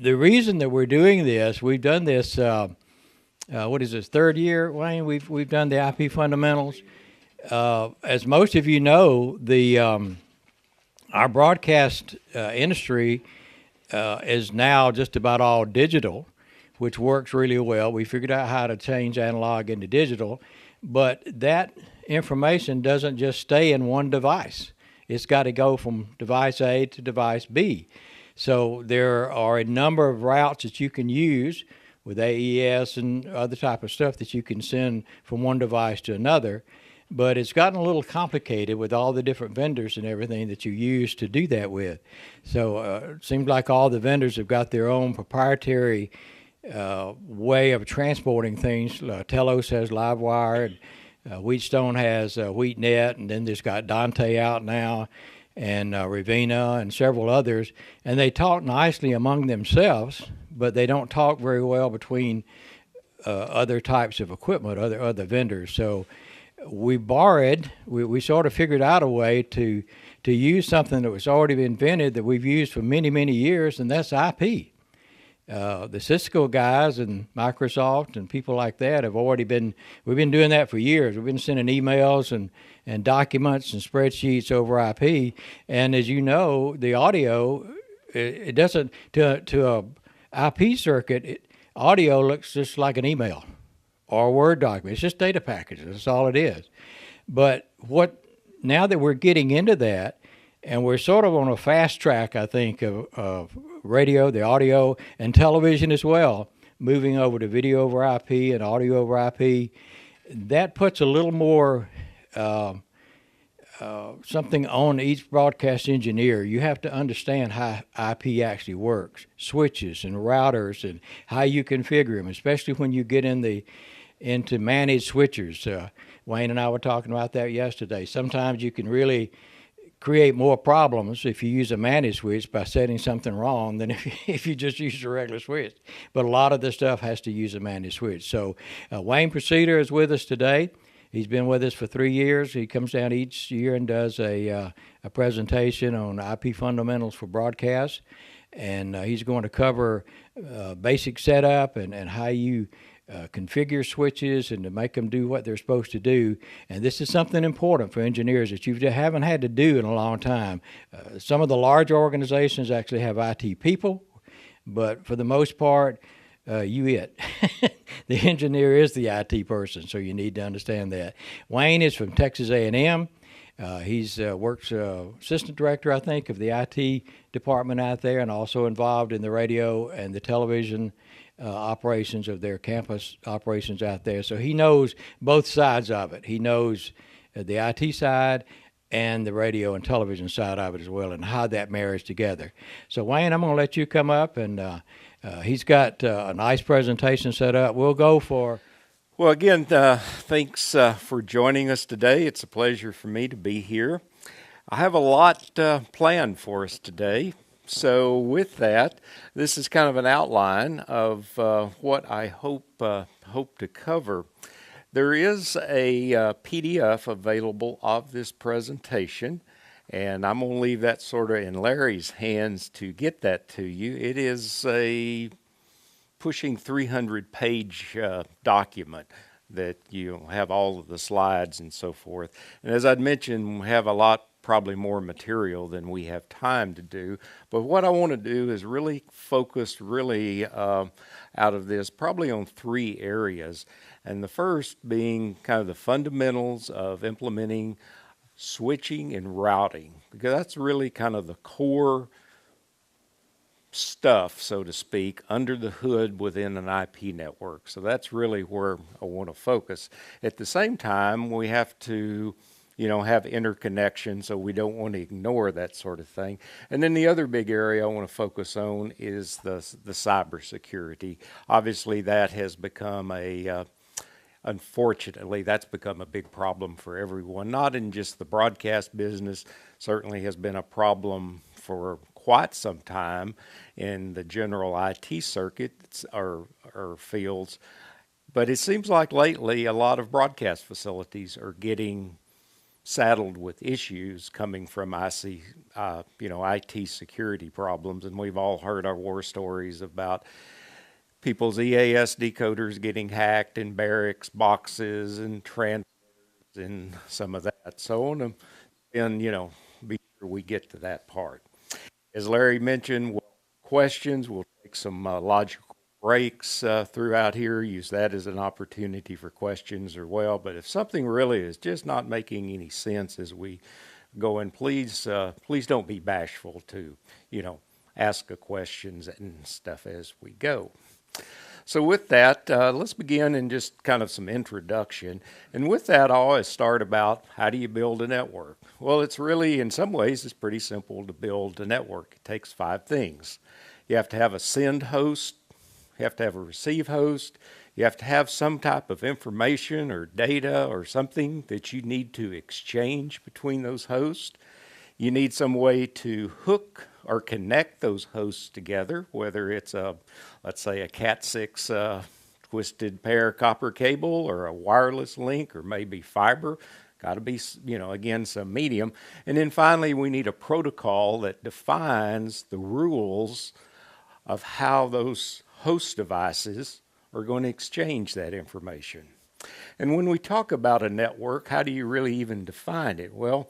the reason that we're doing this, we've done this. What is this, third year, Wayne? We've done the IP fundamentals. As most of you know, the our broadcast industry is now just about all digital, which works really well. We figured out how to change analog into digital, but that information doesn't just stay in one device. It's got to go from device A to device B. So there are a number of routes that you can use with AES and other type of stuff that you can send from one device to another. But it's gotten a little complicated with all the different vendors and everything that you use to do that with. So it seems like all the vendors have got their own proprietary way of transporting things. Telos has Livewire, and Wheatstone has WheatNet, and then there's got Dante out now, and Ravina and several others. And they talk nicely among themselves, but they don't talk very well between other types of equipment, other vendors. So we sort of figured out a way to use something that was already invented that we've used for many, many years, and that's IP. The Cisco guys and Microsoft and people like that we've been doing that for years. We've been sending emails and documents and spreadsheets over IP. And as you know, the audio, it doesn't, to a IP circuit, audio looks just like an email or a Word document. It's just data packages. That's all it is. But now that we're getting into that, and we're sort of on a fast track, I think, of radio, the audio, and television as well, moving over to video over IP and audio over IP, that puts a little more something on each broadcast engineer. You have to understand how IP actually works, switches and routers, and how you configure them, especially when you get into managed switchers. Wayne and I were talking about that yesterday. Sometimes you can really create more problems if you use a managed switch by setting something wrong than if you just use a regular switch. But a lot of this stuff has to use a managed switch. So Wayne Proceder is with us today. He's been with us for 3 years. He comes down each year and does a presentation on IP fundamentals for broadcast. And he's going to cover basic setup and how you configure switches and to make them do what they're supposed to do. And this is something important for engineers that you haven't had to do in a long time. Some of the large organizations actually have IT people, but for the most part, the engineer is the IT person, so you need to understand that. Wayne is from Texas A&M. He's works assistant director, I think, of the IT department out there, and also involved in the radio and the television operations of their campus operations out there. So he knows both sides of it. He knows the IT side and the radio and television side of it as well, and how that marries together. So Wayne, I'm going to let you come up, and he's got a nice presentation set up. We'll go for... Well, again, thanks for joining us today. It's a pleasure for me to be here. I have a lot planned for us today. So with that, this is kind of an outline of what I hope to cover. There is a PDF available of this presentation, and I'm going to leave that sort of in Larry's hands to get that to you. It is a pushing 300-page document that you have all of the slides and so forth. And as I'd mentioned, we have a lot, probably more material than we have time to do. But what I want to do is really focus out of this probably on 3 areas. And the first being kind of the fundamentals of implementing switching and routing, because that's really kind of the core stuff, so to speak, under the hood within an IP network. So that's really where I want to focus. At the same time, we have to have interconnection, so we don't want to ignore that sort of thing. And then the other big area I want to focus on is the cybersecurity. Obviously, that has become unfortunately, that's become a big problem for everyone, not in just the broadcast business, certainly has been a problem for quite some time in the general IT circuits or fields. But it seems like lately a lot of broadcast facilities are getting saddled with issues coming from IT security problems, and we've all heard our war stories about people's EAS decoders getting hacked in barracks boxes and transfers and some of that. So I want to, and be sure we get to that part. As Larry mentioned, questions. We'll take some logical breaks throughout here. Use that as an opportunity for questions as well. But if something really is just not making any sense as we go in, please don't be bashful to ask the questions and stuff as we go. So with that, let's begin in just kind of some introduction. And with that, I always start about how do you build a network? Well, it's really, in some ways, it's pretty simple to build a network. It takes 5 things. You have to have a send host. You have to have a receive host. You have to have some type of information or data or something that you need to exchange between those hosts. You need some way to hook or connect those hosts together, whether it's let's say a Cat6 twisted pair copper cable or a wireless link or maybe fiber. Got to be, again, some medium. And then finally, we need a protocol that defines the rules of how those host devices are going to exchange that information. And when we talk about a network, how do you really even define it? Well,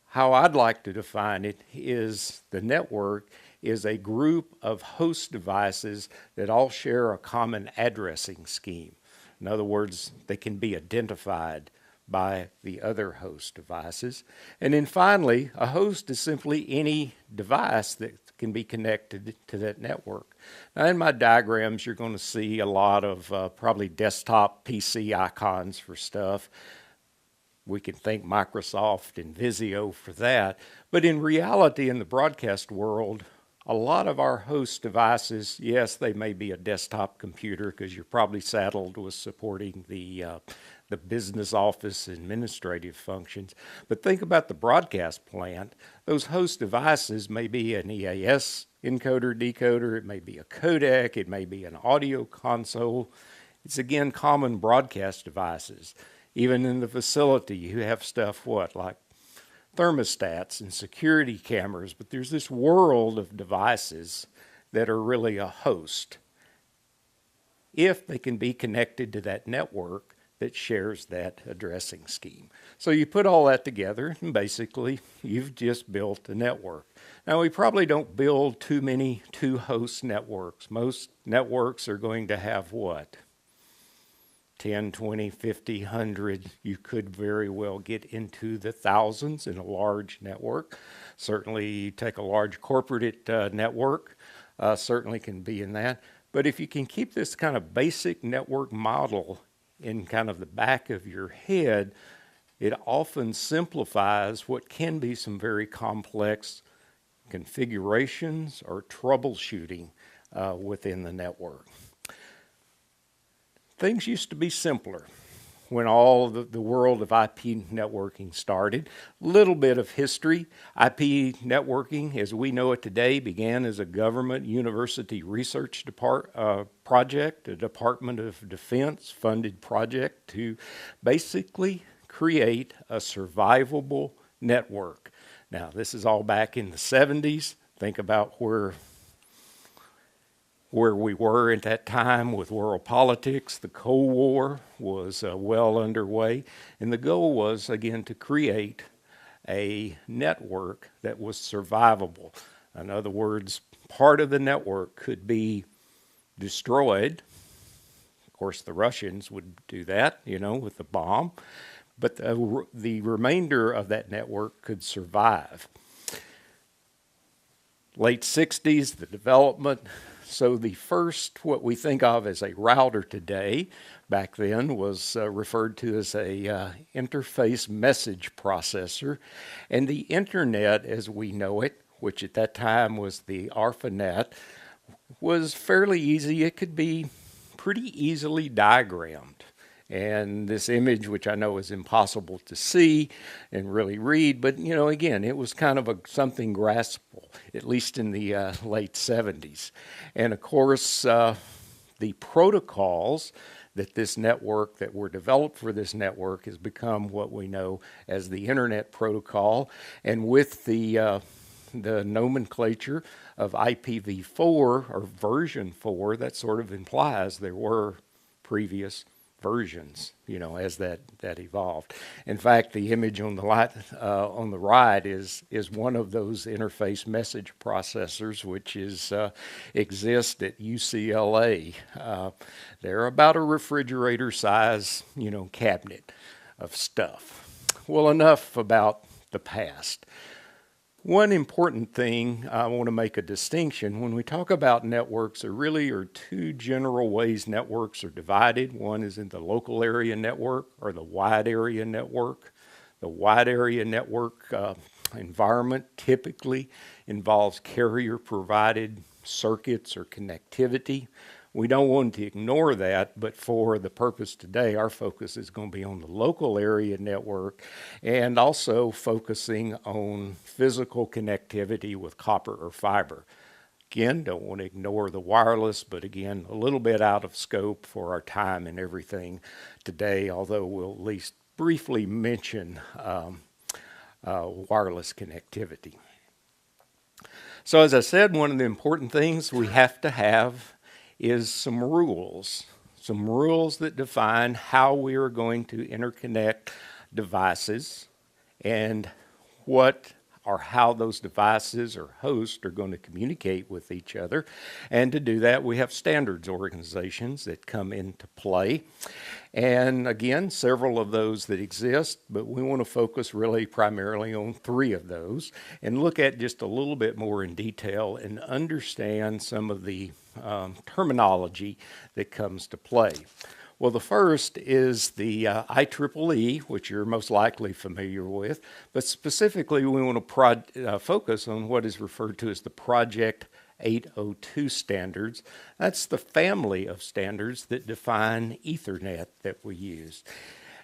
how I'd like to define it is the network is a group of host devices that all share a common addressing scheme. In other words, they can be identified by the other host devices. And then finally, a host is simply any device that can be connected to that network. Now in my diagrams, you're going to see a lot of probably desktop PC icons for stuff. We can thank Microsoft and Visio for that. But in reality, in the broadcast world, a lot of our host devices, yes, they may be a desktop computer because you're probably saddled with supporting the business office administrative functions. But think about the broadcast plant. Those host devices may be an EAS encoder, decoder. It may be a codec. It may be an audio console. It's, again, common broadcast devices. Even in the facility, you have stuff, like thermostats and security cameras, but there's this world of devices that are really a host if they can be connected to that network that shares that addressing scheme. So you put all that together, and basically, you've just built a network. Now, we probably don't build too many two-host networks. Most networks are going to have what? 10, 20, 50, 100, you could very well get into the thousands in a large network. Certainly, you take a large corporate network, certainly can be in that. But if you can keep this kind of basic network model in kind of the back of your head, it often simplifies what can be some very complex configurations or troubleshooting within the network. Things used to be simpler when all the world of IP networking started. Little bit of history. IP networking, as we know it today, began as a government university research project, a Department of Defense funded project to basically create a survivable network. Now, this is all back in the 70s. Think about where we were at that time with world politics. The Cold War was well underway, and the goal was, again, to create a network that was survivable. In other words, part of the network could be destroyed. Of course, the Russians would do that, with the bomb, but the remainder of that network could survive. Late 60s, the development. So the first, what we think of as a router today, back then was referred to as a interface message processor. And the internet as we know it, which at that time was the ARPANET, was fairly easy. It could be pretty easily diagrammed. And this image, which I know is impossible to see and really read, but again, it was kind of something graspable, at least in the late 70s. And of course, the protocols that this network, that were developed for this network, has become what we know as the Internet Protocol. And with the nomenclature of IPv4 or version 4, that sort of implies there were previous versions, as that evolved. In fact, the image on the right is one of those interface message processors, which exist at UCLA. They're about a refrigerator size, cabinet of stuff. Well, enough about the past. One important thing, I want to make a distinction. When we talk about networks, there really are two general ways networks are divided. One is in the local area network or the wide area network. The wide area network environment typically involves carrier-provided circuits or connectivity. We don't want to ignore that, but for the purpose today, our focus is going to be on the local area network and also focusing on physical connectivity with copper or fiber. Again, don't want to ignore the wireless, but again, a little bit out of scope for our time and everything today, although we'll at least briefly mention wireless connectivity. So as I said, one of the important things we have to have is some rules that define how we are going to interconnect devices and what or how those devices or hosts are going to communicate with each other. And to do that, we have standards organizations that come into play. And again, several of those that exist, but we want to focus really primarily on 3 of those and look at just a little bit more in detail and understand some of the terminology that comes to play. Well, the first is the IEEE, which you're most likely familiar with, but specifically we want to focus on what is referred to as the Project 802 standards. That's the family of standards that define Ethernet that we use.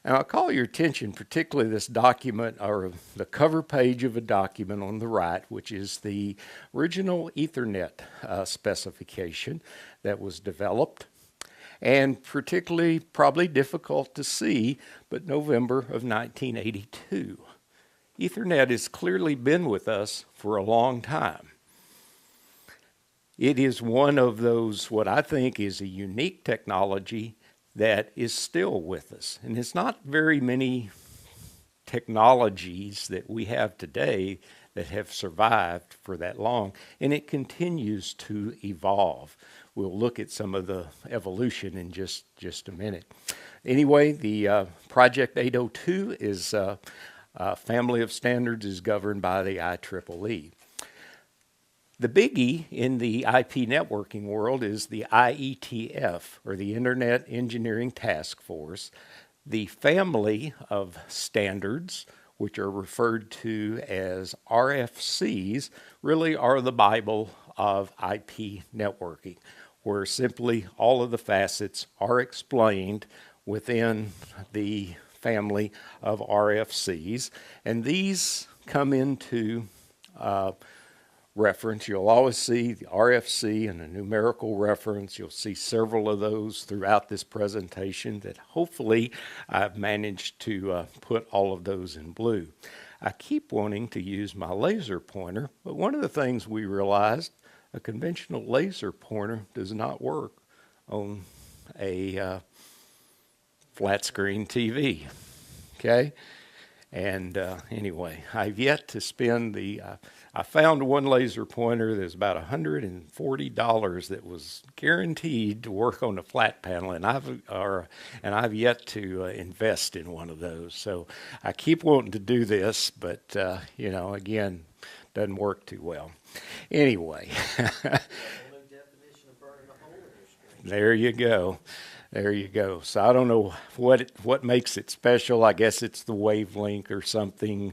And I'll call your attention particularly this document, or the cover page of a document on the right, which is the original Ethernet specification that was developed. And particularly probably difficult to see, but November of 1982. Ethernet has clearly been with us for a long time. It is one of those, what I think is a unique technology that is still with us. And it's not very many technologies that we have today that have survived for that long, and it continues to evolve. We'll look at some of the evolution in just a minute. Anyway, the Project 802 is a family of standards is governed by the IEEE. The biggie in the IP networking world is the IETF, or the Internet Engineering Task Force. The family of standards, which are referred to as RFCs, really are the Bible of IP networking, where simply all of the facets are explained within the family of RFCs. And these come into reference. You'll always see the RFC and a numerical reference. You'll see several of those throughout this presentation that hopefully I've managed to put all of those in blue. I keep wanting to use my laser pointer, but one of the things we realized, a conventional laser pointer does not work on a flat screen TV, okay? And anyway, I've yet to spend I found one laser pointer that was about $140 that was guaranteed to work on a flat panel, and I've yet to invest in one of those. So I keep wanting to do this, but again, doesn't work too well. Anyway, there you go. There you go. So I don't know what makes it special. I guess it's the wavelength or something.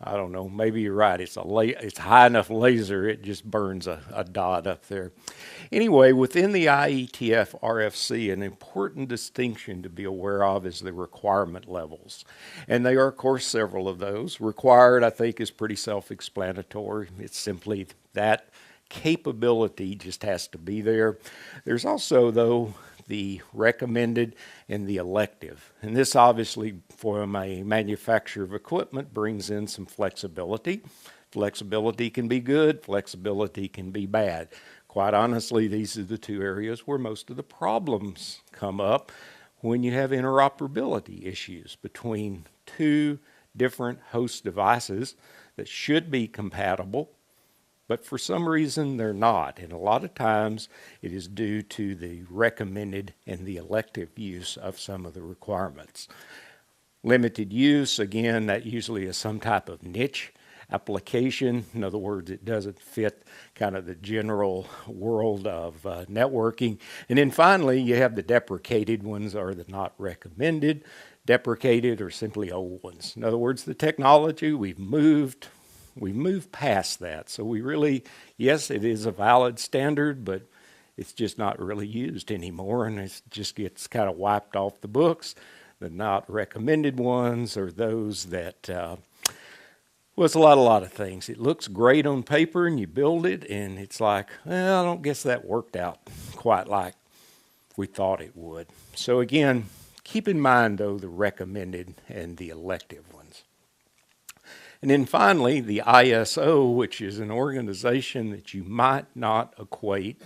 I don't know. Maybe you're right. It's high enough laser. It just burns a dot up there. Anyway, within the IETF RFC, an important distinction to be aware of is the requirement levels. And there are, of course, several of those. Required, I think, is pretty self-explanatory. It's simply that capability just has to be there. There's also, though, the recommended and the elective. And this obviously, from a manufacturer of equipment, brings in some flexibility. Flexibility can be good, flexibility can be bad. Quite honestly, these are the two areas where most of the problems come up when you have interoperability issues between two different host devices that should be compatible, but for some reason they're not. And a lot of times it is due to the recommended and the elective use of some of the requirements. Limited use, again, that usually is some type of niche application. In other words, it doesn't fit kind of the general world of networking. And then finally, you have the deprecated ones, or the not recommended. Deprecated or simply old ones. In other words, the technology, we've moved past that. So we really, yes, it is a valid standard, but it's just not really used anymore, and it just gets kind of wiped off the books. The not recommended ones are those that, well, it's a lot of things. It looks great on paper, and you build it, and it's like, well, I don't guess that worked out quite like we thought it would. So again, keep in mind, though, the recommended and the elective ones. And then finally, the ISO, which is an organization that you might not equate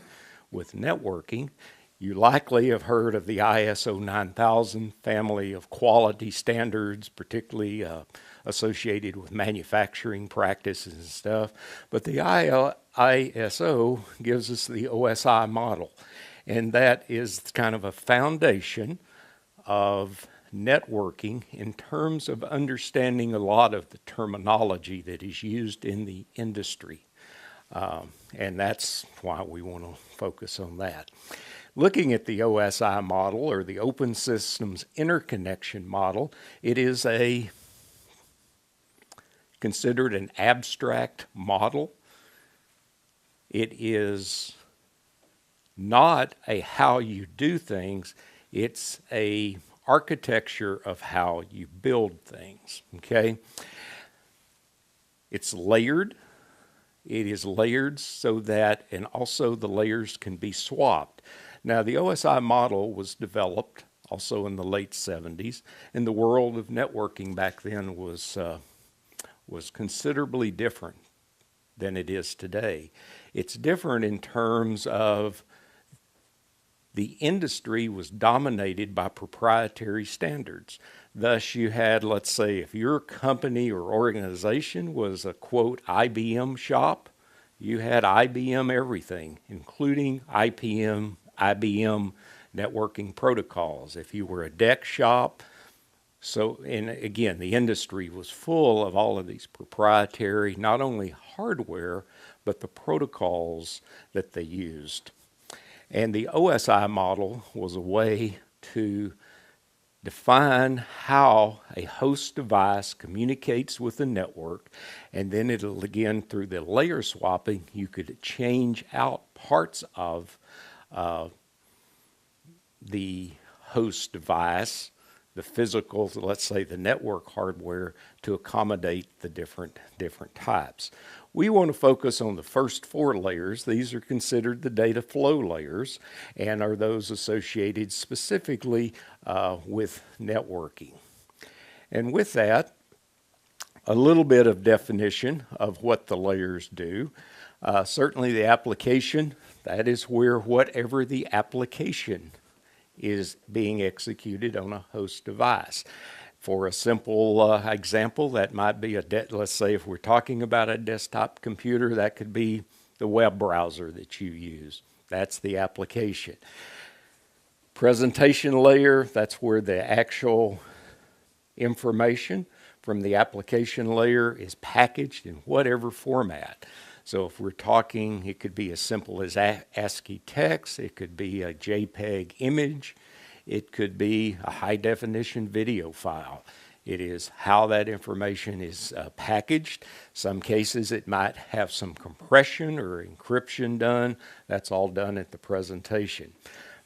with networking. You likely have heard of the ISO 9000 family of quality standards, particularly associated with manufacturing practices and stuff. But the ISO gives us the OSI model, and that is kind of a foundation of networking in terms of understanding a lot of the terminology that is used in the industry. And that's why we want to focus on that. Looking at the OSI model, or the Open Systems Interconnection Model, it is considered an abstract model. It is not a how you do things, it's a architecture of how you build things, okay? It's layered. It is layered so that, and also the layers can be swapped. Now, the OSI model was developed also in the late 70s, and the world of networking back then was considerably different than it is today. It's different in terms of the industry was dominated by proprietary standards. Thus, you had, let's say, if your company or organization was a, quote, IBM shop, you had IBM everything, including IBM networking protocols. If you were a DEC shop, so, and again, the industry was full of all of these proprietary, not only hardware, but the protocols that they used. And the OSI model was a way to define how a host device communicates with the network, and then it'll, again, through the layer swapping, you could change out parts of the host device, the physical, let's say the network hardware, to accommodate the different types. We want to focus on the first 4 layers. These are considered the data flow layers and are those associated specifically with networking. And with that, a little bit of definition of what the layers do. Certainly the application, that is where whatever the application is being executed on a host device. For a simple example, that might be let's say if we're talking about a desktop computer, that could be the web browser that you use. That's the application. Presentation layer, that's where the actual information from the application layer is packaged in whatever format. So if we're talking, it could be as simple as ASCII text, it could be a JPEG image, it could be a high-definition video file. It is how that information is packaged. Some cases it might have some compression or encryption done. That's all done at the presentation.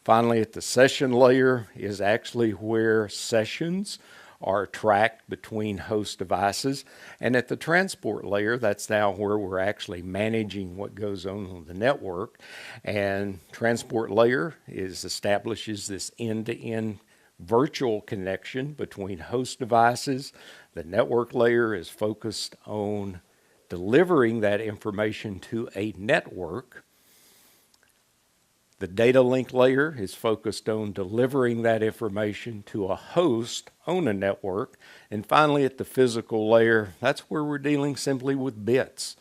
Finally, at the session layer is actually where sessions are tracked between host devices. And at the transport layer, that's now where we're actually managing what goes on the network. And transport layer establishes this end-to-end virtual connection between host devices. The network layer is focused on delivering that information to a network. The data link layer is focused on delivering that information to a host on a network. And finally, at the physical layer, that's where we're dealing simply with bits.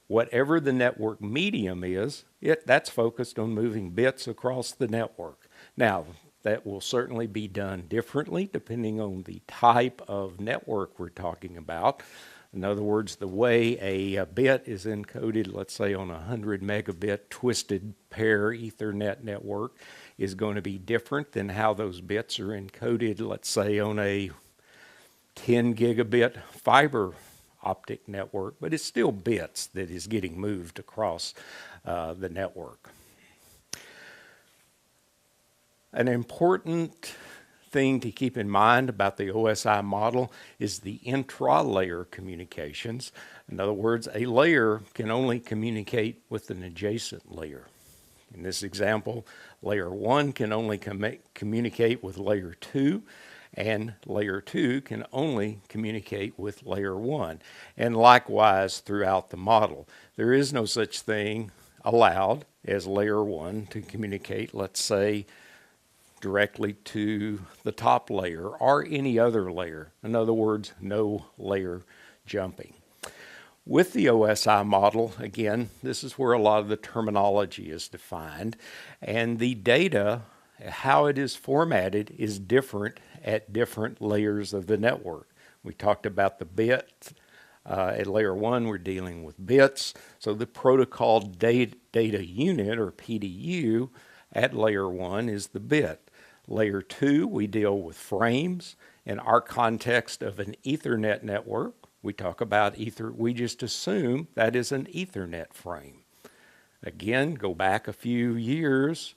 Whatever the network medium is, that's focused on moving bits across the network. Now, that will certainly be done differently depending on the type of network we're talking about. In other words, the way a bit is encoded, let's say on a 100 megabit twisted pair Ethernet network, is going to be different than how those bits are encoded, let's say on a 10 gigabit fiber optic network, but it's still bits that is getting moved across the network. An important thing to keep in mind about the OSI model is the intra-layer communications. In other words, a layer can only communicate with an adjacent layer. In this example, layer 1 can only communicate with layer 2, and layer 2 can only communicate with layer 1. And likewise throughout the model. There is no such thing allowed as layer 1 to communicate, let's say, directly to the top layer or any other layer. In other words, no layer jumping. With the OSI model, again, this is where a lot of the terminology is defined, and the data, how it is formatted, is different at different layers of the network. We talked about the bit. At layer 1, we're dealing with bits, so the protocol data unit, or PDU, at layer 1 is the bit. Layer 2, we deal with frames. In our context of an Ethernet network, we talk about we just assume that is an Ethernet frame. Again, go back a few years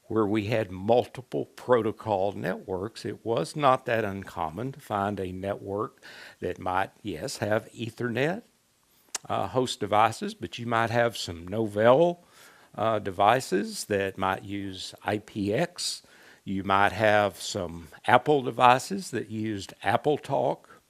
where we had multiple protocol networks. It was not that uncommon to find a network that might, yes, have Ethernet host devices, but you might have some Novell devices that might use IPX. You might have some Apple devices that used Apple Talk,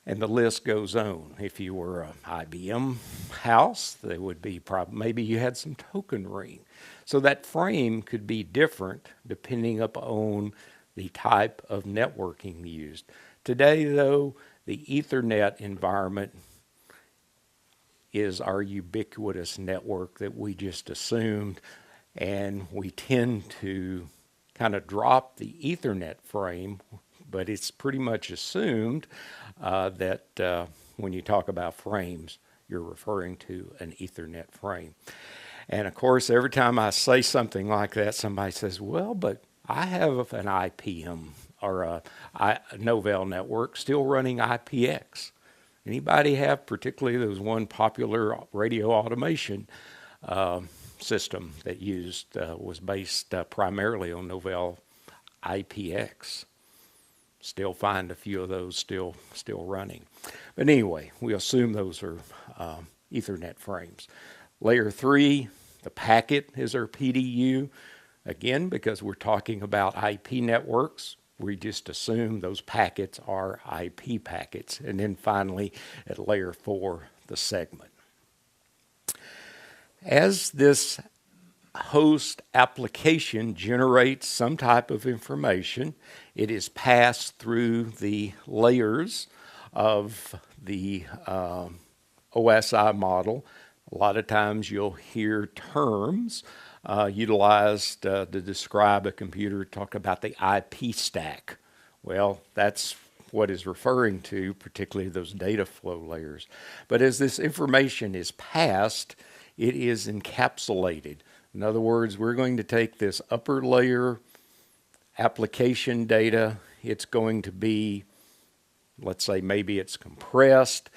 and the list goes on. If you were an IBM house, there would be maybe you had some token ring. So that frame could be different depending upon the type of networking used. Today, though, the Ethernet environment is our ubiquitous network that we just assumed. And we tend to kind of drop the Ethernet frame, but it's pretty much assumed that when you talk about frames, you're referring to an Ethernet frame. And of course, every time I say something like that, somebody says, well, but I have an IPM or a Novell network still running IPX. Anybody have, particularly there was one popular radio automation system that was based primarily on Novell IPX. Still find a few of those still running. But anyway, we assume those are Ethernet frames. Layer 3, the packet is our PDU. Again, because we're talking about IP networks, we just assume those packets are IP packets. And then finally, at layer 4, the segment. As this host application generates some type of information, it is passed through the layers of the OSI model. A lot of times you'll hear terms utilized to describe a computer, talk about the IP stack. Well, that's what is referring to, particularly those data flow layers. But as this information is passed, it is encapsulated. In other words, we're going to take this upper layer application data. It's going to be, let's say maybe it's compressed.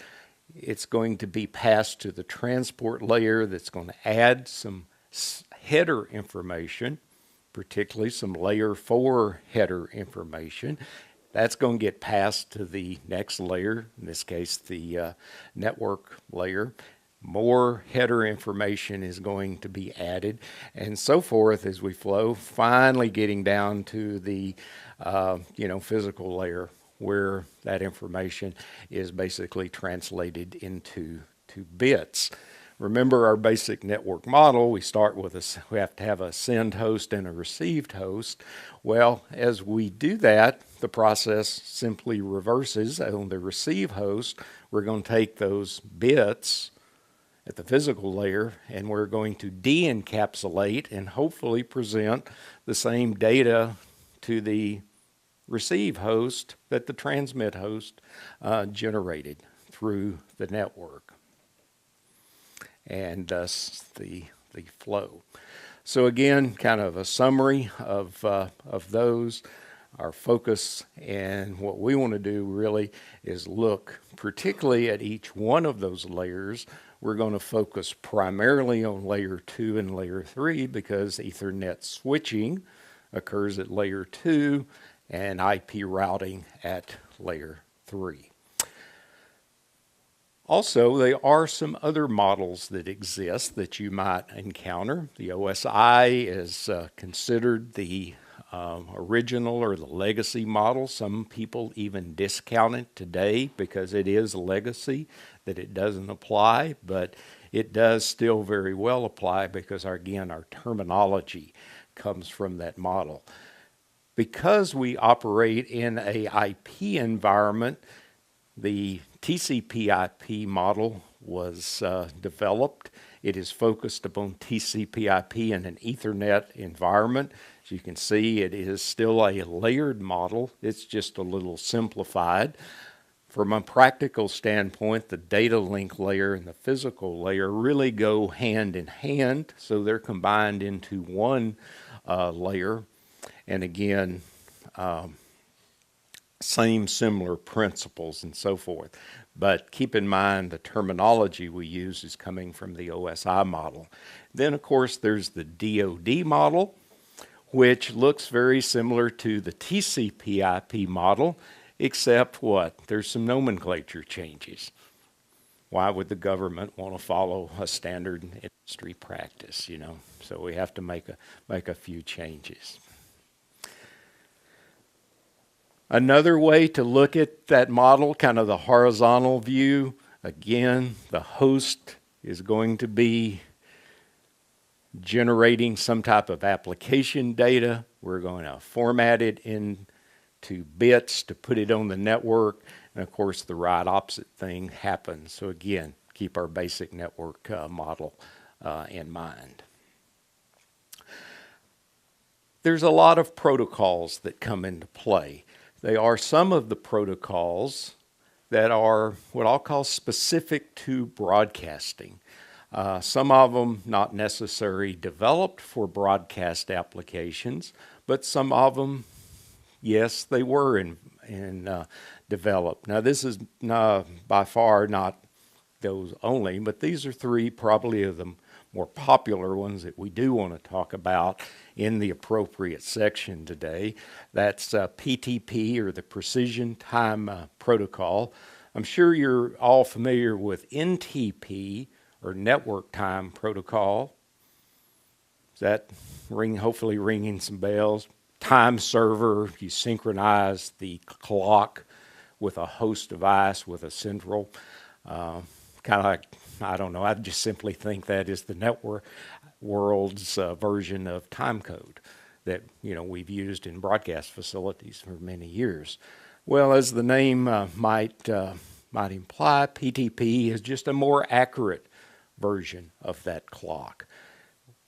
It's going to be passed to the transport layer that's going to add some header information. particularly some layer 4 header information. That's going to get passed to the next layer, in this case the network layer. More header information is going to be added, and so forth as we flow, finally getting down to the physical layer, where that information is basically translated into bits. Remember our basic network model, we start with we have to have a send host and a received host. Well, as we do that, the process simply reverses. On the receive host, we're going to take those bits at the physical layer, and we're going to de-encapsulate and hopefully present the same data to the receive host that the transmit host generated through the network, and thus the flow. So again, kind of a summary of those. Our focus and what we want to do really is look particularly at each one of those layers. We're going to focus primarily on layer 2 and layer 3 because Ethernet switching occurs at layer 2 and IP routing at layer 3. Also, there are some other models that exist that you might encounter. The OSI is considered the original or the legacy model. Some people even discount it today because it is legacy, that it doesn't apply, but it does still very well apply because, again, our terminology comes from that model. Because we operate in a IP environment, the TCPIP model was developed. It is focused upon TCPIP in an Ethernet environment. As you can see, it is still a layered model. It's just a little simplified. From a practical standpoint, the data link layer and the physical layer really go hand in hand, so they're combined into one layer. And again, same similar principles and so forth. But keep in mind the terminology we use is coming from the OSI model. Then, of course, there's the DoD model, which looks very similar to the TCPIP model, except what? There's some nomenclature changes. Why would the government want to follow a standard industry practice, you know? So we have to make a few changes. Another way to look at that model, kind of the horizontal view, again, the host is going to be generating some type of application data. We're going to format it into bits to put it on the network. And of course, the right opposite thing happens. So again, keep our basic network model in mind. There's a lot of protocols that come into play. They are some of the protocols that are what I'll call specific to broadcasting. Some of them not necessarily developed for broadcast applications, but some of them, yes, they were developed. Now, this is by far not those only, but these are three probably of the more popular ones that we do want to talk about in the appropriate section today. That's PTP, or the Precision Time Protocol. I'm sure you're all familiar with NTP, or Network Time Protocol. Is that hopefully ringing some bells? Time server, you synchronize the clock with a host device with a central, kind of like, I don't know, I just simply think that is the network world's version of time code that, you know, we've used in broadcast facilities for many years. Well, as the name might imply, PTP is just a more accurate version of that clock.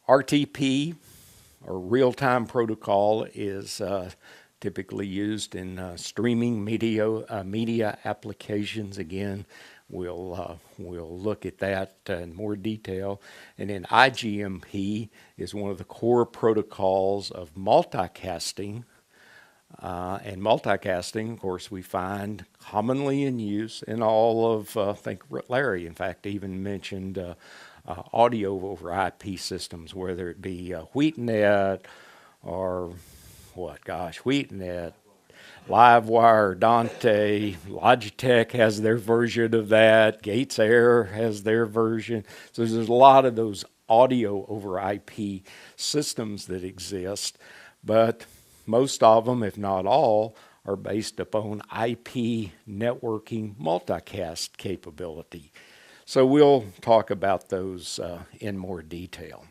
RTP, or real-time protocol, is typically used in streaming media applications. Again, we'll look at that in more detail. And then IGMP is one of the core protocols of multicasting. And multicasting, of course, we find commonly in use in all of, I think Larry, in fact, even mentioned audio over IP systems, whether it be WheatNet or what, gosh, WheatNet, Livewire, Dante, Logitech has their version of that, Gates Air has their version. So there's a lot of those audio over IP systems that exist, but most of them, if not all, are based upon IP networking multicast capability. So we'll talk about those in more detail.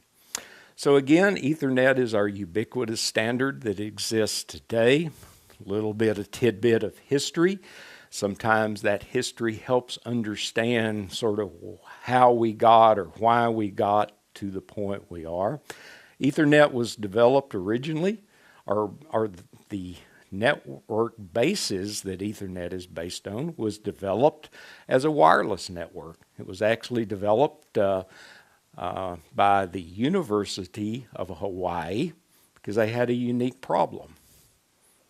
So again, Ethernet is our ubiquitous standard that exists today. A little bit of tidbit of history. Sometimes that history helps understand sort of how we got or why we got to the point we are. Ethernet was developed originally, or the network basis that Ethernet is based on was developed as a wireless network. It was actually developed by the University of Hawaii because they had a unique problem.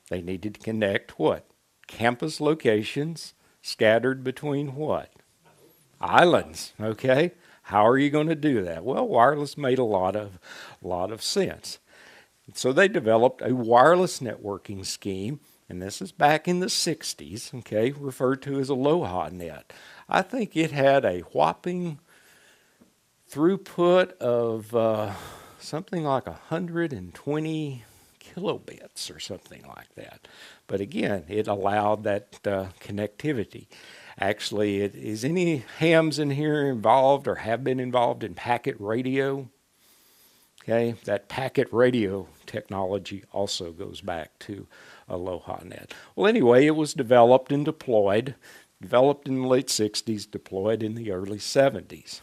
They needed to connect what? Campus locations scattered between what? Islands, okay? How are you going to do that? Well, wireless made a lot of sense. So they developed a wireless networking scheme, and this is back in the 60s, okay, referred to as Aloha Net. I think it had a whopping throughput of something like 120 kilobits or something like that. But again, it allowed that connectivity. Actually, is any hams in here involved or have been involved in packet radio? Okay, that packet radio technology also goes back to Aloha Net. Well, anyway, it was developed and deployed, developed in the late 60s, deployed in the early 70s.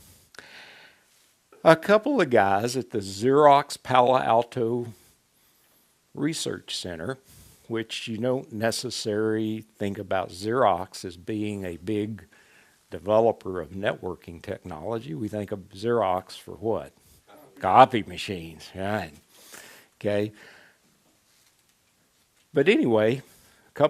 A couple of guys at the Xerox Palo Alto Research Center, which you don't necessarily think about Xerox as being a big developer of networking technology. We think of Xerox for what? Copy machines, right? Okay. But anyway, I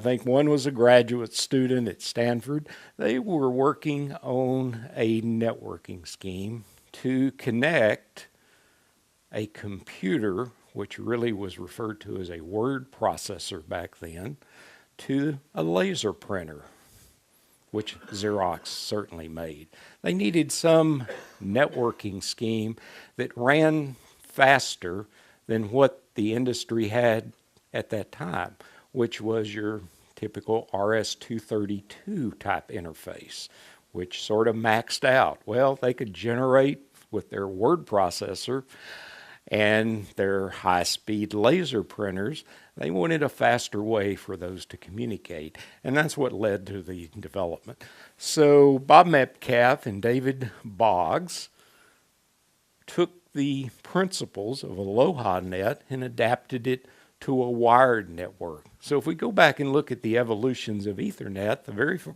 think one was a graduate student at Stanford. They were working on a networking scheme to connect a computer, which really was referred to as a word processor back then, to a laser printer, which Xerox certainly made. They needed some networking scheme that ran faster than what the industry had at that time, which was your typical RS-232 type interface, which sort of maxed out. Well, they could generate with their word processor and their high-speed laser printers. They wanted a faster way for those to communicate, and that's what led to the development. So Bob Metcalf and David Boggs took the principles of Aloha Net and adapted it to a wired network. So if we go back and look at the evolutions of Ethernet,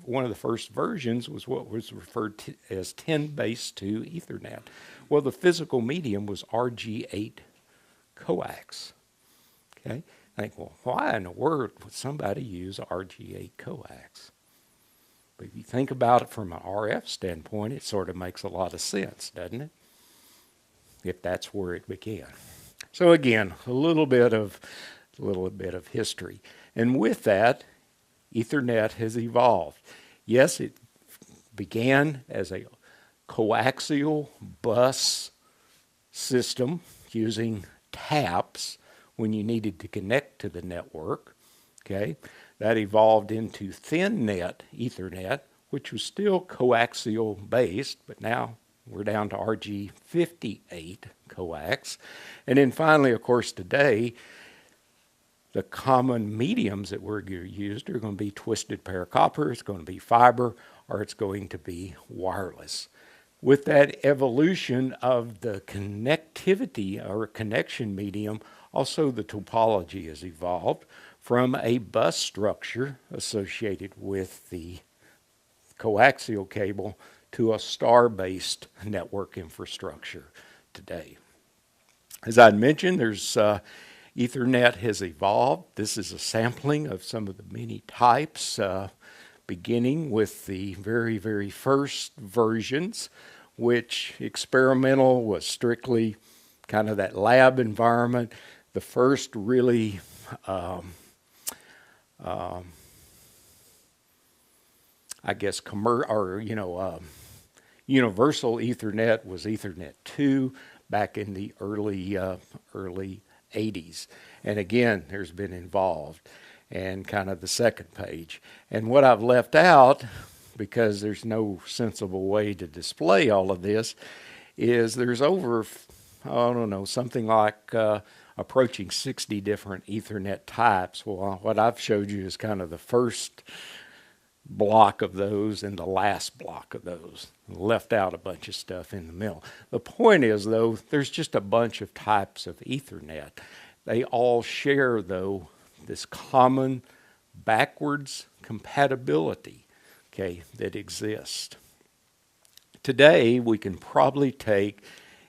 one of the first versions was what was referred to as 10-base-2 Ethernet. Well, the physical medium was RG8 coax. Okay, I think, well, why in the world would somebody use RG8 coax? But if you think about it from an RF standpoint, it sort of makes a lot of sense, doesn't it? If that's where it began. So again, a little bit of history. And with that, Ethernet has evolved. Yes, it began as a coaxial bus system using taps when you needed to connect to the network. Okay, that evolved into thin net Ethernet, which was still coaxial based, but now we're down to RG58 coax. And then finally, of course, today, the common mediums that we're used are going to be twisted pair copper, it's going to be fiber, or it's going to be wireless. With that evolution of the connectivity or connection medium, also the topology has evolved from a bus structure associated with the coaxial cable to a star-based network infrastructure today. As I mentioned, Ethernet has evolved. This is a sampling of some of the many types, beginning with the very, very first versions, which experimental was strictly kind of that lab environment. The first really I guess universal Ethernet was Ethernet 2 back in the early 80s. And again, there's been involved, and kind of the second page. And what I've left out, because there's no sensible way to display all of this, is there's over, I don't know, something like approaching 60 different Ethernet types. Well, what I've showed you is kind of the first block of those and the last block of those. Left out a bunch of stuff in the middle. The point is, though, there's just a bunch of types of Ethernet. They all share, though, this common backwards compatibility, okay, that exists. Today, we can probably take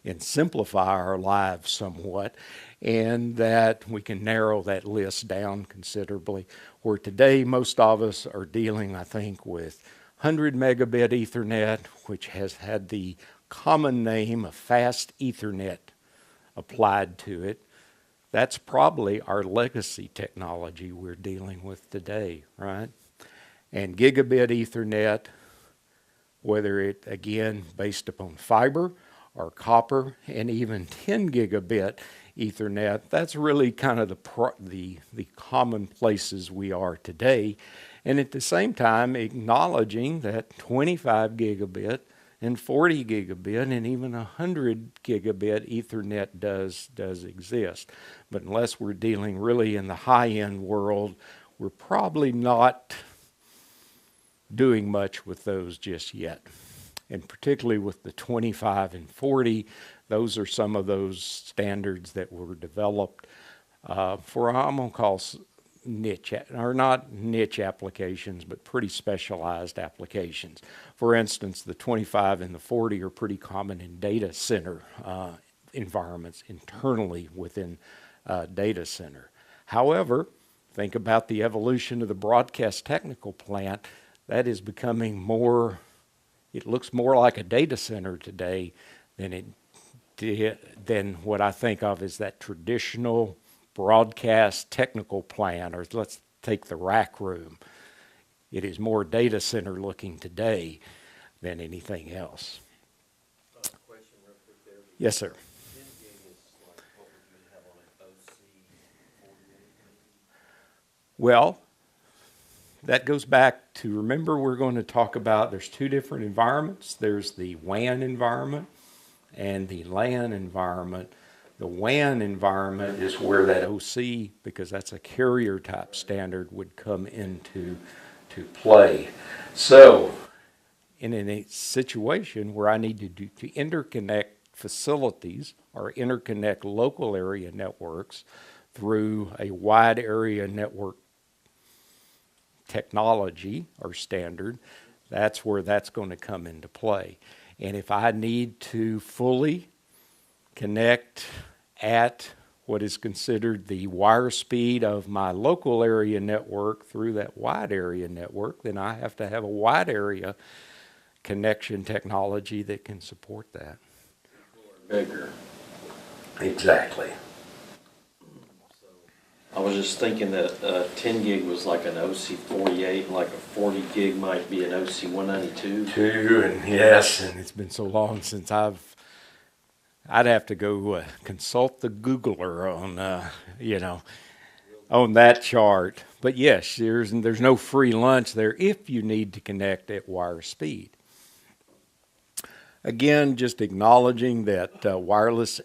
and simplify our lives somewhat, and that we can narrow that list down considerably, where today most of us are dealing, I think, with 100 megabit Ethernet, which has had the common name of fast Ethernet applied to it. That's probably our legacy technology we're dealing with today, right? And gigabit Ethernet, whether it, again, based upon fiber or copper, and even 10 gigabit Ethernet, that's really kind of the common places we are today. And at the same time, acknowledging that 25 gigabit and 40 gigabit and even 100 gigabit Ethernet does exist. But unless we're dealing really in the high-end world, we're probably not doing much with those just yet. And particularly with the 25 and 40, those are some of those standards that were developed for, I'm going to call niche, or not niche applications, but pretty specialized applications. For instance, the 25 and the 40 are pretty common in data center environments internally within data center. However, think about the evolution of the broadcast technical plant. That is becoming more, it looks more like a data center today than what I think of as that traditional broadcast technical plant, or let's take the rack room. It is more data center looking today than anything else. Question real quick there. Yes, sir. 10 gig is like what would you have on an OC 48 maybe? Well, that goes back to, remember, we're going to talk about, there's two different environments. There's the WAN environment and the LAN environment. The WAN environment is where that OC, because that's a carrier type standard, would come into play. So in a situation where I need to interconnect facilities or interconnect local area networks through a wide area network technology or standard, that's where that's going to come into play. And if I need to fully connect at what is considered the wire speed of my local area network through that wide area network, then I have to have a wide area connection technology that can support that. Bigger. Exactly. I was just thinking that 10 gig was like an OC 48, and like a 40 gig might be an OC 192. And yes, and it's been so long since I'd have to go consult the Googler on, on that chart. But yes, there's no free lunch there if you need to connect at wire speed. Again, just acknowledging that wireless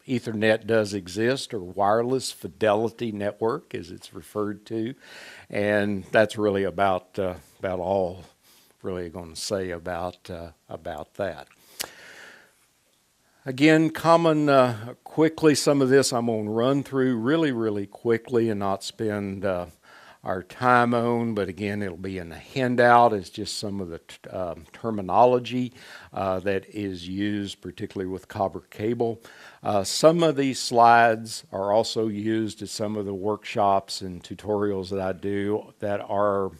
Ethernet does exist, or wireless fidelity network as it's referred to, and that's really about all really going to say about that. Again, quickly, some of this I'm going to run through really quickly and not spend our time on, but again, it'll be in the handout. It's just some of the terminology that is used, particularly with copper cable. Some of these slides are also used at some of the workshops and tutorials that I do that are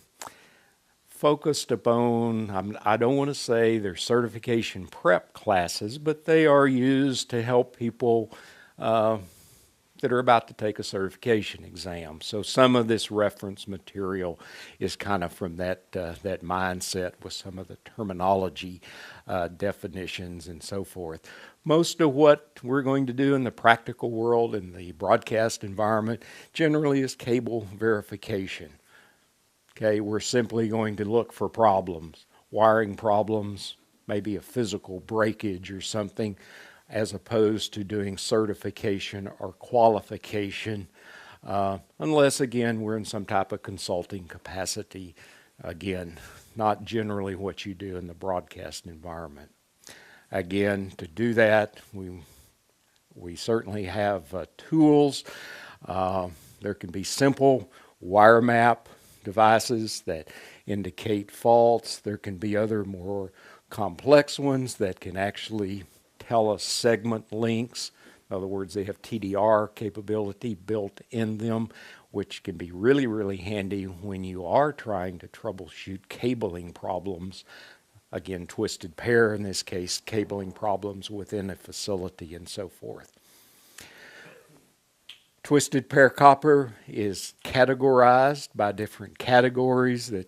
focused upon, I don't want to say they're certification prep classes, but they are used to help people that are about to take a certification exam. So some of this reference material is kind of from that mindset with some of the terminology, definitions, and so forth. Most of what we're going to do in the practical world, in the broadcast environment, generally is cable verification. Okay, we're simply going to look for problems, wiring problems, maybe a physical breakage or something, as opposed to doing certification or qualification, unless, again, we're in some type of consulting capacity. Again, not generally what you do in the broadcast environment. Again, to do that, we certainly have tools. There can be simple wire map devices that indicate faults. There can be other more complex ones that can actually tell us segment links. In other words, they have TDR capability built in them, which can be really, really handy when you are trying to troubleshoot cabling problems. Again, twisted pair, in this case, cabling problems within a facility and so forth. Twisted pair copper is categorized by different categories that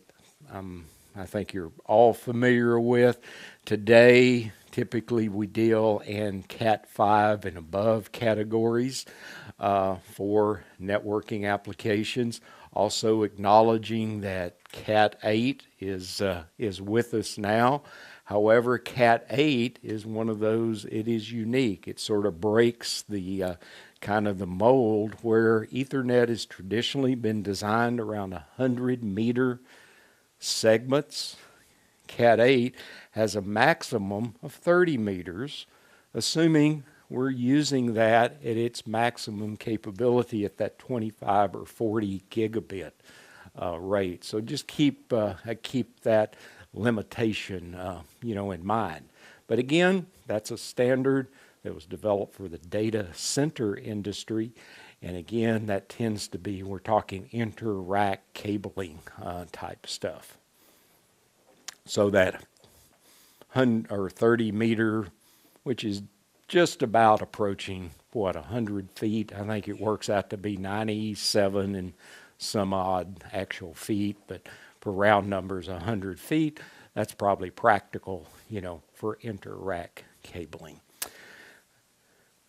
I think you're all familiar with. Today, typically we deal in Cat 5 and above categories for networking applications. Also acknowledging that Cat 8 is with us now. However, Cat 8 is one of those, it is unique. It sort of breaks the kind of the mold where Ethernet has traditionally been designed around 100-meter segments. Cat 8 has a maximum of 30 meters, assuming we're using that at its maximum capability at that 25 or 40 gigabit rate. So just keep that limitation, in mind. But again, that's a standard that was developed for the data center industry. And again, that tends to be, we're talking inter-rack cabling type stuff. So that 30 meter, which is just about approaching, 100 feet. I think it works out to be 97 and some odd actual feet, but for round numbers, 100 feet. That's probably practical, for inter-rack cabling.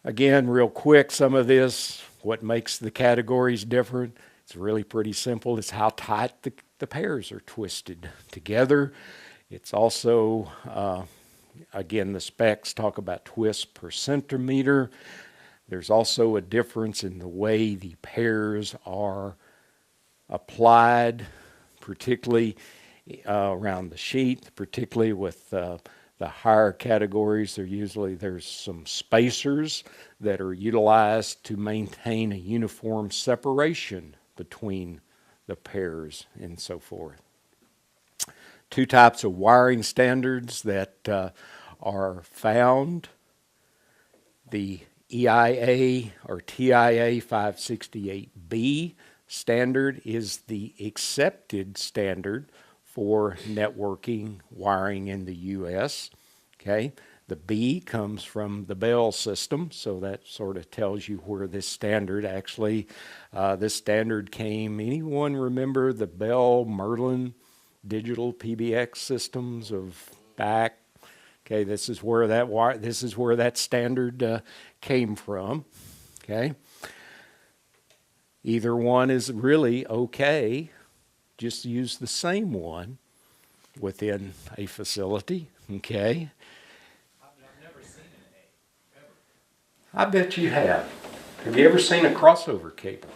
Again, real quick, some of this, what makes the categories different, it's really pretty simple. It's how tight the pairs are twisted together. It's also, again, the specs talk about twists per centimeter. There's also a difference in the way the pairs are applied, particularly around the sheet, particularly with the higher categories. There's some spacers that are utilized to maintain a uniform separation between the pairs and so forth. Two types of wiring standards that are found. The EIA or TIA 568B standard is the accepted standard for networking wiring in the U.S. Okay, the B comes from the Bell system, so that sort of tells you where this standard actually, this standard came. Anyone remember the Bell Merlin digital PBX systems of back? Okay, this is where that standard came from. Okay, either one is really okay. Just use the same one within a facility. Okay. I've never seen an A, ever. I bet you have. Have you ever seen a crossover cable?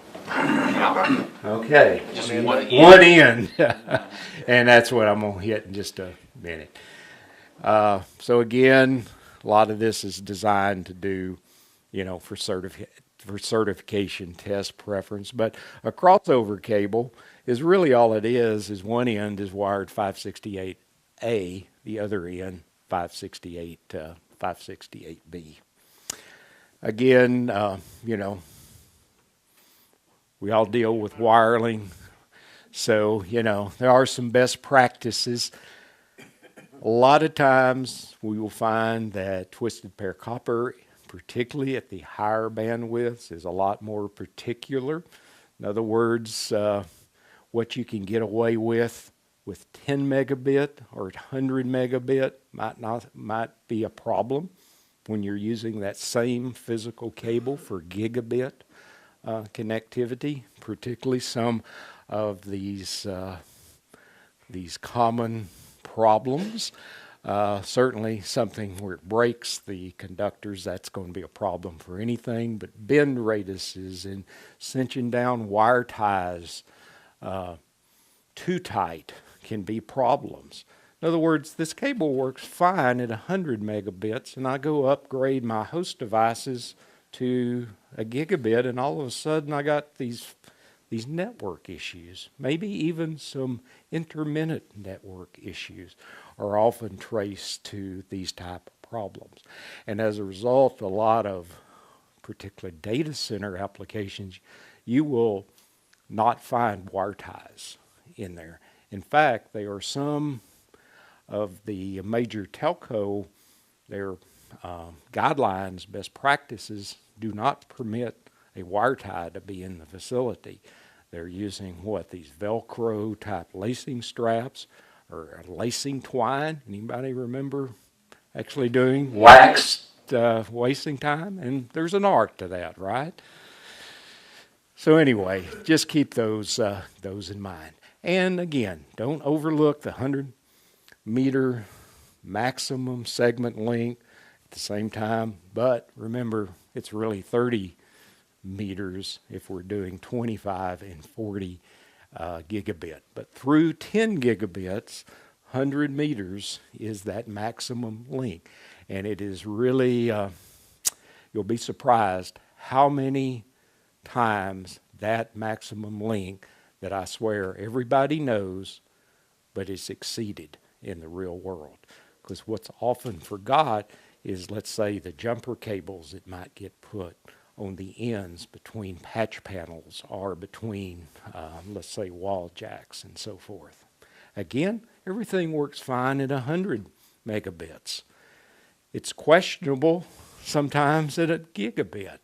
Okay. Just one end. And that's what I'm going to hit in just a minute. So again, a lot of this is designed to do, for certification test preference. But a crossover cable is really all it is one end is wired 568A, the other end 568B. Again, we all deal with wiring. So, there are some best practices. A lot of times we will find that twisted pair copper, particularly at the higher bandwidths, is a lot more particular. In other words, what you can get away with 10 megabit or 100 megabit might be a problem when you're using that same physical cable for gigabit connectivity, particularly some of these common problems. Certainly something where it breaks the conductors, that's going to be a problem for anything, but bend radiuses and cinching down wire ties too tight can be problems. In other words, this cable works fine at 100 megabits, and I go upgrade my host devices to a gigabit, and all of a sudden I got these network issues. Maybe even some intermittent network issues are often traced to these type of problems. And as a result, a lot of particular data center applications, you will not find wire ties in there. In fact, there are some of the major telco, their guidelines, best practices do not permit a wire tie to be in the facility. They're using these Velcro type lacing straps or lacing twine. Anybody remember actually doing waxed wasting time? And there's an art to that, right? So anyway, just keep those in mind. And again, don't overlook the 100-meter maximum segment length at the same time. But remember, it's really 30 meters if we're doing 25 and 40 gigabit. But through 10 gigabits, 100 meters is that maximum length. And it is really, you'll be surprised how many times that maximum length that I swear everybody knows, but it's exceeded in the real world. Because what's often forgot is, let's say, the jumper cables that might get put on the ends between patch panels or between, let's say, wall jacks and so forth. Again, everything works fine at 100 megabits. It's questionable sometimes at a gigabit.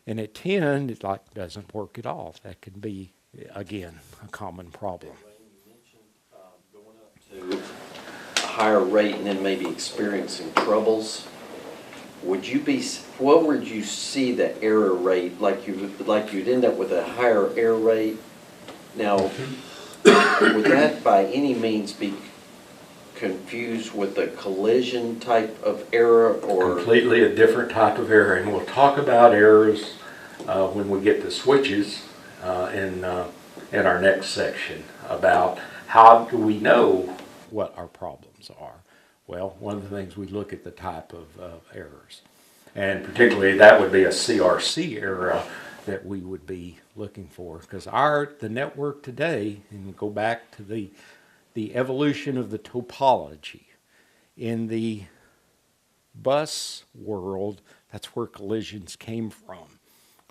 And at 10, it doesn't work at all. That can be, again, a common problem. You mentioned going up to a higher rate and then maybe experiencing troubles. What would you see the error rate, like you'd end up with a higher error rate? Now, would that by any means be confused with a collision type of error, or completely a different type of error? And we'll talk about errors when we get to switches in our next section about how do we know what our problems are. Well, one of the things we look at the type of errors, and particularly that would be a CRC error that we would be looking for, because the network today, and go back to the evolution of the topology in the bus world, that's where collisions came from.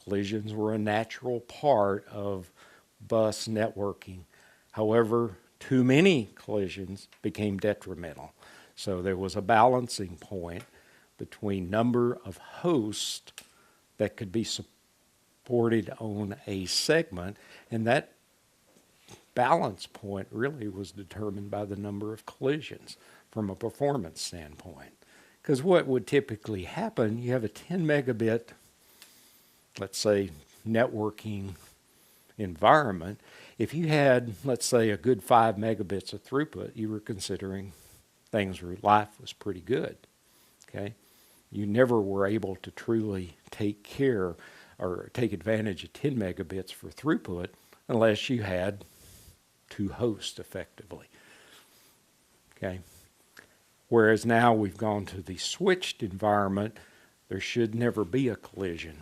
Collisions were a natural part of bus networking. However, too many collisions became detrimental. So there was a balancing point between number of hosts that could be supported on a segment, and that balance point really was determined by the number of collisions from a performance standpoint. Because what would typically happen, you have a 10 megabit, let's say, networking environment. If you had, let's say, a good 5 megabits of throughput, you were considering life was pretty good. Okay? You never were able to truly take care or take advantage of 10 megabits for throughput unless you had 2 hosts effectively. Okay? Whereas now we've gone to the switched environment, there should never be a collision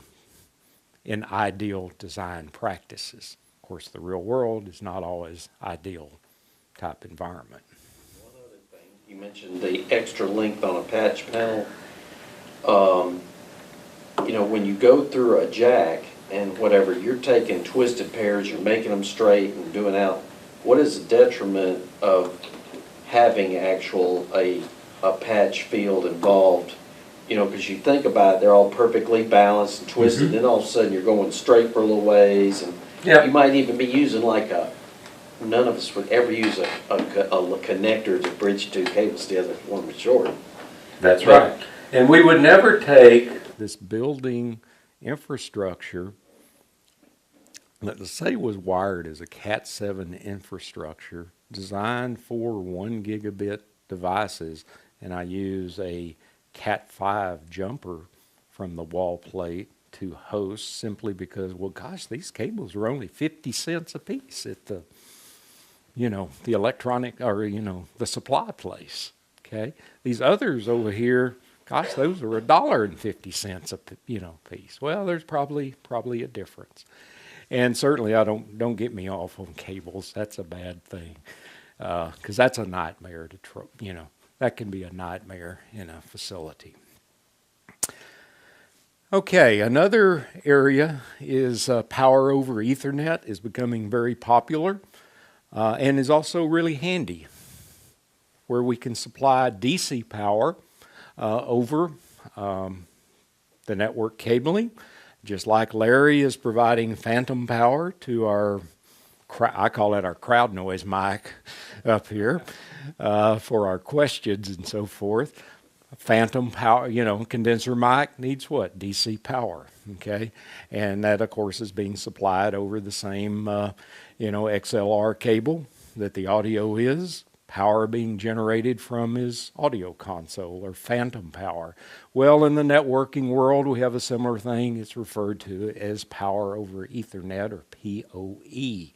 in ideal design practices. Of course, the real world is not always ideal type environment. one other thing, you mentioned the extra length on a patch panel. When you go through a jack and whatever, you're taking twisted pairs, you're making them straight and doing out what is the detriment of having a patch field involved? You know, because you think about it, they're all perfectly balanced and twisted, Mhm. then all of a sudden you're going straight for a little ways, and Yeah. you might even be using none of us would ever use a connector to bridge two cables together if one was short. That's right. And we would never take this building infrastructure that let's say was wired as a Cat7 infrastructure designed for 1 gigabit devices, and I use a Cat5 jumper from the wall plate to host simply because, well, gosh, these cables are only 50 cents a piece at the, the electronic or, the supply place. Okay. These others over here, gosh, those are $1.50 piece. Well, there's probably a difference. And certainly, don't get me off on cables. That's a bad thing, because that's a nightmare that can be a nightmare in a facility. Okay, another area is power over Ethernet is becoming very popular and is also really handy, where we can supply DC power over the network cabling. Just like Larry is providing phantom power to I call it our crowd noise mic up here for our questions and so forth. Phantom power, condenser mic needs what? DC power, okay? And that, of course, is being supplied over the same, XLR cable that the audio is. Power being generated from his audio console, or phantom power. Well, in the networking world, we have a similar thing. It's referred to as power over Ethernet, or PoE.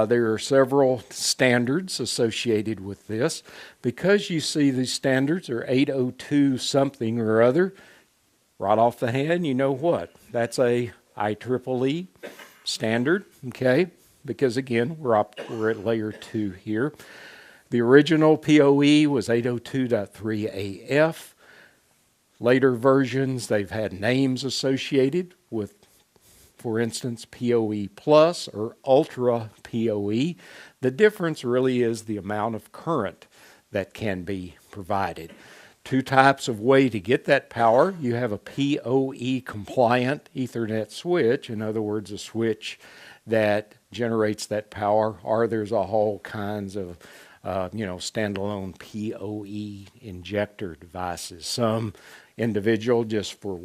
There are several standards associated with this. Because you see these standards are 802 something or other, right off the hand, you know what? That's a IEEE standard, okay? Because again, we're at layer 2 here. The original PoE was 802.3AF. Later versions, they've had names associated with, for instance, PoE Plus or Ultra PoE. The difference really is the amount of current that can be provided. Two types of way to get that power. You have a PoE compliant Ethernet switch, in other words, a switch that generates that power, or there's a whole kinds of standalone PoE injector devices. Some individual just for,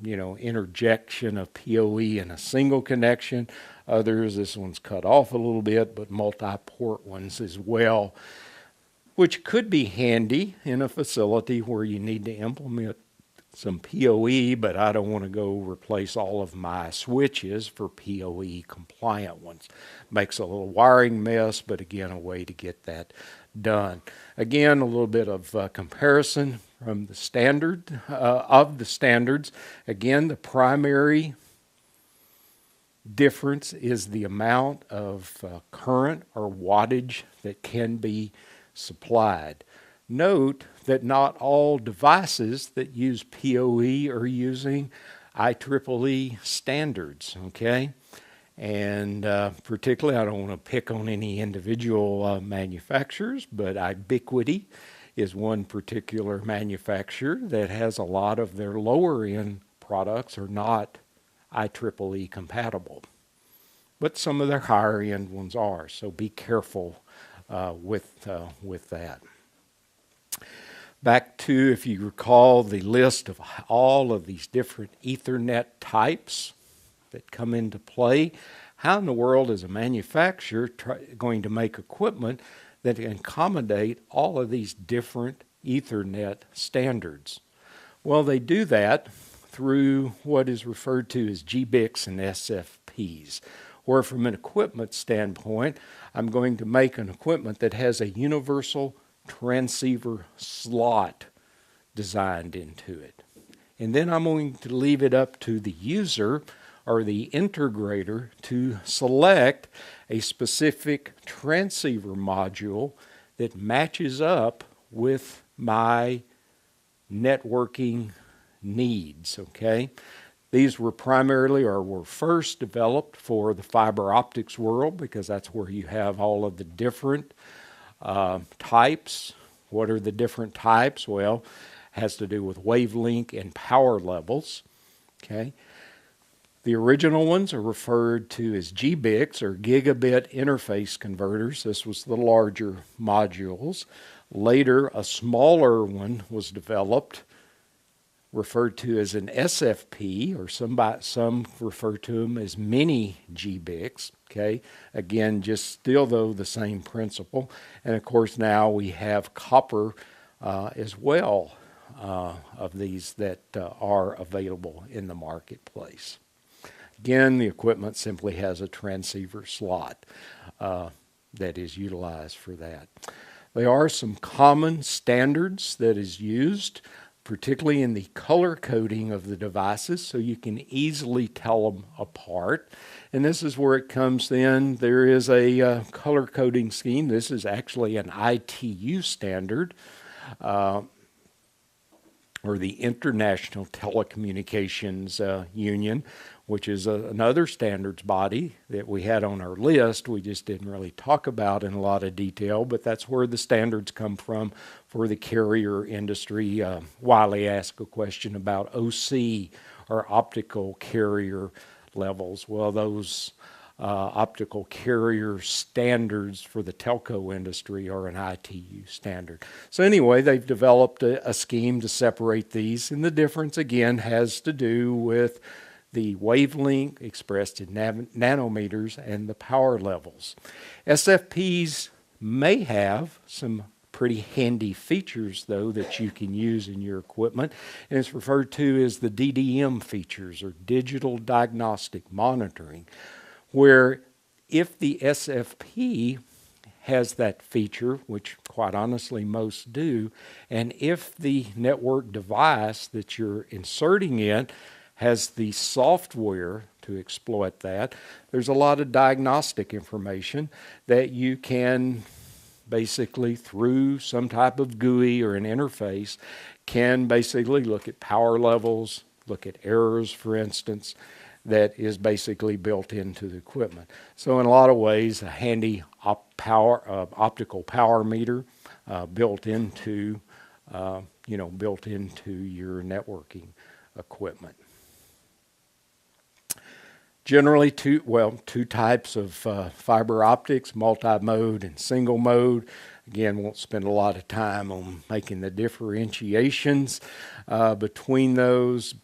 interjection of PoE in a single connection. Others, this one's cut off a little bit, but multi-port ones as well, which could be handy in a facility where you need to implement some PoE, but I don't want to go replace all of my switches for PoE compliant ones. Makes a little wiring mess, but again, a way to get that done. Again, a little bit of comparison from the standard, of the standards. Again, the primary difference is the amount of current or wattage that can be supplied. Note that not all devices that use PoE are using IEEE standards, okay? And particularly, I don't want to pick on any individual manufacturers, but Ubiquiti is one particular manufacturer that has a lot of their lower-end products are not IEEE compatible. But some of their higher-end ones are, so be careful with that. Back to, if you recall, the list of all of these different Ethernet types that come into play. How in the world is a manufacturer going to make equipment that can accommodate all of these different Ethernet standards? Well, they do that through what is referred to as GBICs and SFPs, where from an equipment standpoint, I'm going to make an equipment that has a universal transceiver slot designed into it. And then I'm going to leave it up to the user or the integrator to select a specific transceiver module that matches up with my networking needs, okay? These were primarily or were first developed for the fiber optics world because that's where you have all of the different types. What are the different types? Well, it has to do with wavelength and power levels. Okay. The original ones are referred to as GBICs or gigabit interface converters. This was the larger modules. Later, a smaller one was developed, referred to as an SFP, or some refer to them as mini GBICs. Okay, again, just still though the same principle. And of course, now we have copper as well of these that are available in the marketplace. Again, the equipment simply has a transceiver slot that is utilized for that. There are some common standards that is used, particularly in the color coding of the devices, so you can easily tell them apart. And this is where it comes in. There is a color coding scheme. This is actually an ITU standard, or the International Telecommunications Union, which is another standards body that we had on our list. We just didn't really talk about in a lot of detail, but that's where the standards come from for the carrier industry. Wiley asked a question about OC, or optical carrier levels. Well, those optical carrier standards for the telco industry are an ITU standard. So anyway, they've developed a scheme to separate these, and the difference again has to do with the wavelength expressed in nanometers and the power levels. SFPs may have some pretty handy features though that you can use in your equipment, and it's referred to as the DDM features, or digital diagnostic monitoring, where if the SFP has that feature, which quite honestly most do, and if the network device that you're inserting in has the software to exploit that, there's a lot of diagnostic information that you can basically, through some type of GUI or an interface, can basically look at power levels, look at errors, for instance, that is basically built into the equipment. So in a lot of ways, a handy optical power meter built into your networking equipment. Generally, two types of fiber optics, multi-mode and single mode. Again, won't spend a lot of time on making the differentiations between those.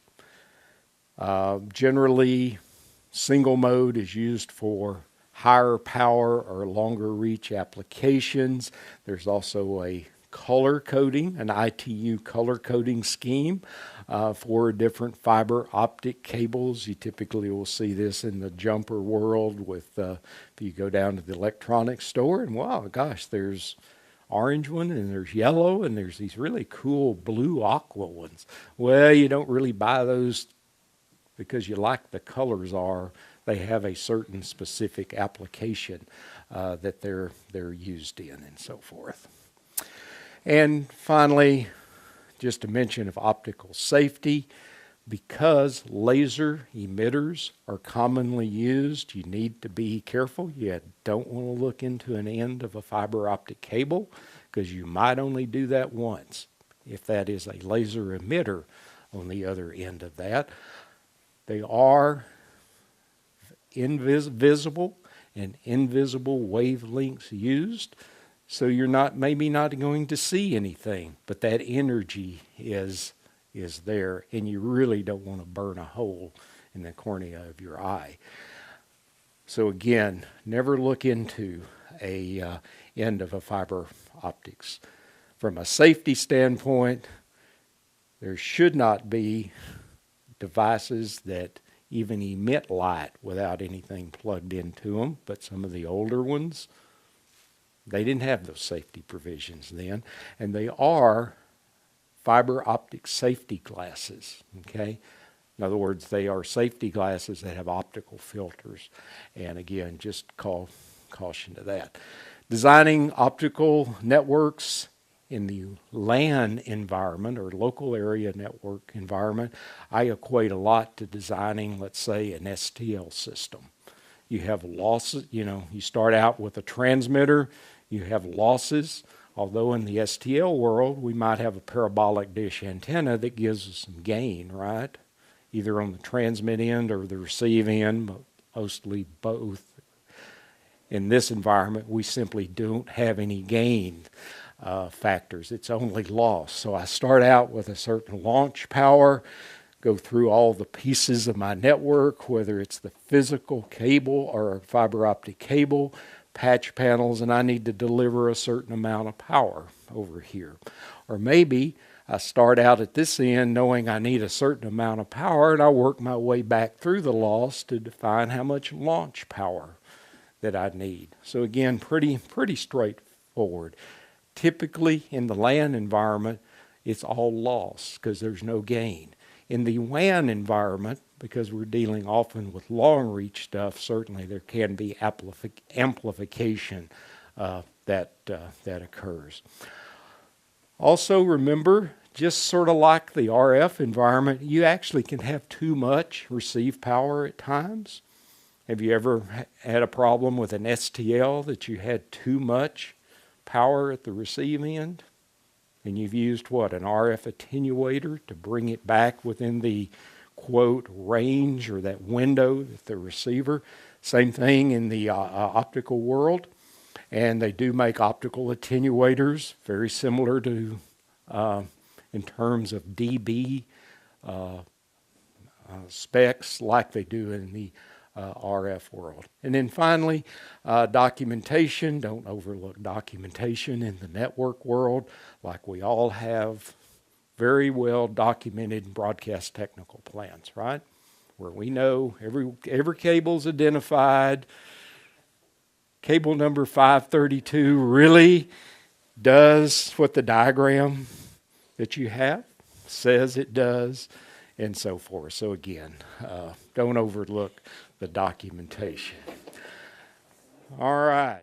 Generally, single mode is used for higher power or longer reach applications. There's also a color coding, an ITU color coding scheme for different fiber optic cables. You typically will see this in the jumper world with, if you go down to the electronics store, and wow, gosh, there's orange one and there's yellow and there's these really cool blue aqua ones. Well, you don't really buy those because you like the colors are. They have a certain specific application that they're used in and so forth. And finally, just a mention of optical safety. Because laser emitters are commonly used, you need to be careful. You don't want to look into an end of a fiber optic cable because you might only do that once. If that is a laser emitter on the other end of that, they are visible and invisible wavelengths used. So you're maybe not going to see anything, but that energy is there, and you really don't want to burn a hole in the cornea of your eye. So again, never look into a end of a fiber optics. From a safety standpoint, there should not be devices that even emit light without anything plugged into them, but some of the older ones, they didn't have those safety provisions then, and they are fiber optic safety glasses, okay? In other words, they are safety glasses that have optical filters, and again, just caution to that. Designing optical networks In the LAN environment or local area network environment, I equate a lot to designing, let's say, an STL system. You have losses, you start out with a transmitter, you have losses, although in the STL world, we might have a parabolic dish antenna that gives us some gain, right? Either on the transmit end or the receive end, but mostly both. In this environment, we simply don't have any gain factors. It's only loss. So I start out with a certain launch power, go through all the pieces of my network, whether it's the physical cable or a fiber optic cable, patch panels, and I need to deliver a certain amount of power over here. Or maybe I start out at this end knowing I need a certain amount of power, and I work my way back through the loss to define how much launch power that I need. So again, pretty straightforward. Typically in the LAN environment, it's all loss because there's no gain. In the WAN environment, because we're dealing often with long reach stuff, certainly there can be amplification that occurs. Also remember, just sort of like the RF environment, you actually can have too much receive power at times. Have you ever had a problem with an STL that you had too much power at the receive end? And you've used what, an RF attenuator to bring it back within the quote range or that window that the receiver. Same thing in the optical world. And they do make optical attenuators very similar to in terms of dB specs like they do in the RF world. And then finally, documentation. Don't overlook documentation in the network world, like we all have very well documented broadcast technical plans, right? Where we know every cable's identified. Cable number 532 really does what the diagram that you have says it does, and so forth. So again, don't overlook the documentation. All right.